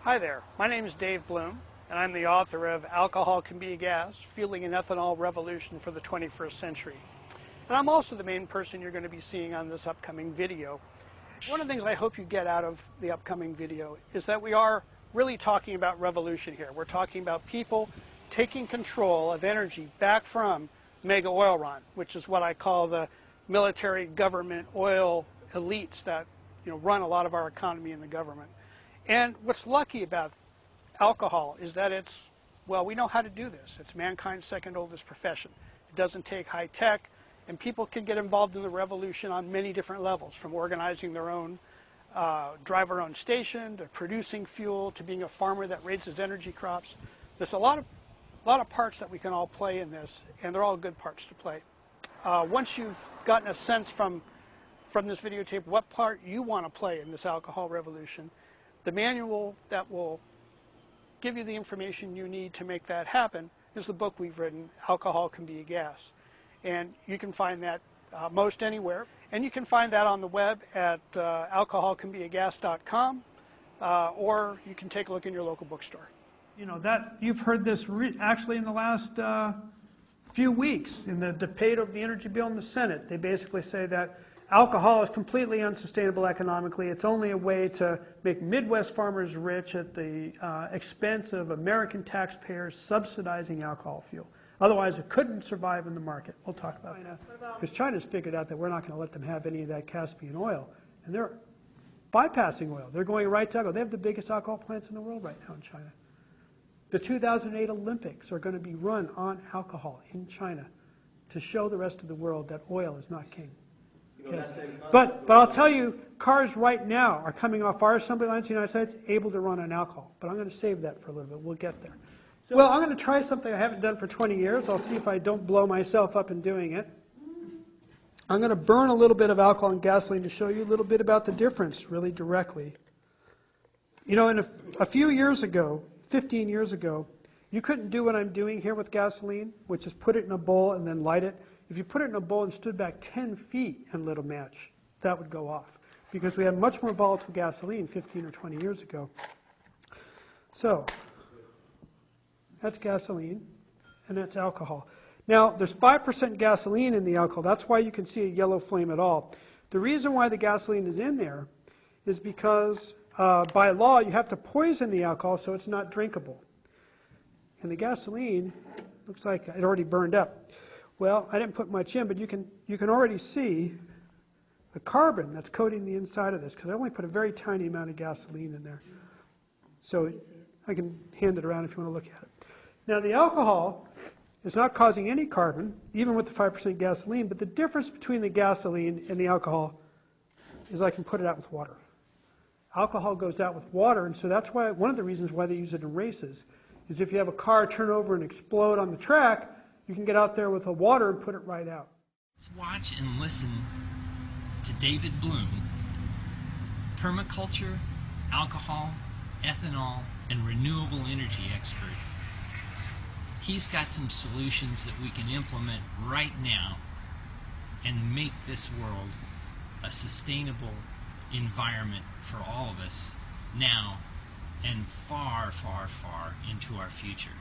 Hi there, my name is Dave Blume, and I'm the author of Alcohol Can Be a Gas, Fueling an Ethanol Revolution for the 21st Century. And I'm also the main person you're going to be seeing on this upcoming video. One of the things I hope you get out of the upcoming video is that we are really talking about revolution here. We're talking about people taking control of energy back from mega oil run, which is what I call the military government oil elites that run a lot of our economy and the government. And what's lucky about alcohol is that we know how to do this. It's mankind's second oldest profession. It doesn't take high tech, and people can get involved in the revolution on many different levels, from organizing their own, drive their own station, to producing fuel, to being a farmer that raises energy crops. There's a lot of parts that we can all play in this, and they're all good parts to play. Once you've gotten a sense from this videotape what part you want to play in this alcohol revolution, the manual that will give you the information you need to make that happen is the book we've written, Alcohol Can Be a Gas. And you can find that most anywhere. And you can find that on the web at alcoholcanbeagas.com, or you can take a look in your local bookstore. You've heard this actually in the last few weeks in the debate of the energy bill in the Senate. They basically say that alcohol is completely unsustainable economically. It's only a way to make Midwest farmers rich at the expense of American taxpayers subsidizing alcohol fuel. Otherwise, it couldn't survive in the market. We'll talk about that. Because China's figured out that we're not going to let them have any of that Caspian oil. And they're bypassing oil. They're going right to alcohol. They have the biggest alcohol plants in the world right now in China. The 2008 Olympics are going to be run on alcohol in China to show the rest of the world that oil is not king. Okay. But I'll tell you, cars right now are coming off our assembly lines in the United States able to run on alcohol. But I'm going to save that for a little bit. We'll get there. Well, I'm going to try something I haven't done for 20 years. I'll see if I don't blow myself up in doing it. I'm going to burn a little bit of alcohol and gasoline to show you a little bit about the difference, really directly. A few years ago, 15 years ago, you couldn't do what I'm doing here with gasoline, which is put it in a bowl and then light it. If you put it in a bowl and stood back 10 feet and lit a match, that would go off. Because we had much more volatile gasoline 15 or 20 years ago. So, that's gasoline, and that's alcohol. Now, there's 5% gasoline in the alcohol. That's why you can see a yellow flame at all. The reason why the gasoline is in there is because by law you have to poison the alcohol so it's not drinkable. And the gasoline looks like it already burned up. Well, I didn't put much in, but you can already see the carbon that's coating the inside of this, because I only put a very tiny amount of gasoline in there. So I can hand it around if you want to look at it. Now, the alcohol is not causing any carbon, even with the 5% gasoline, but the difference between the gasoline and the alcohol is I can put it out with water. Alcohol goes out with water, and so that's why one of the reasons why they use it in races is if you have a car turn over and explode on the track, you can get out there with the water and put it right out. Let's watch and listen to David Blume, permaculture, alcohol, ethanol, and renewable energy expert. He's got some solutions that we can implement right now and make this world a sustainable environment for all of us now and far, far, far into our future.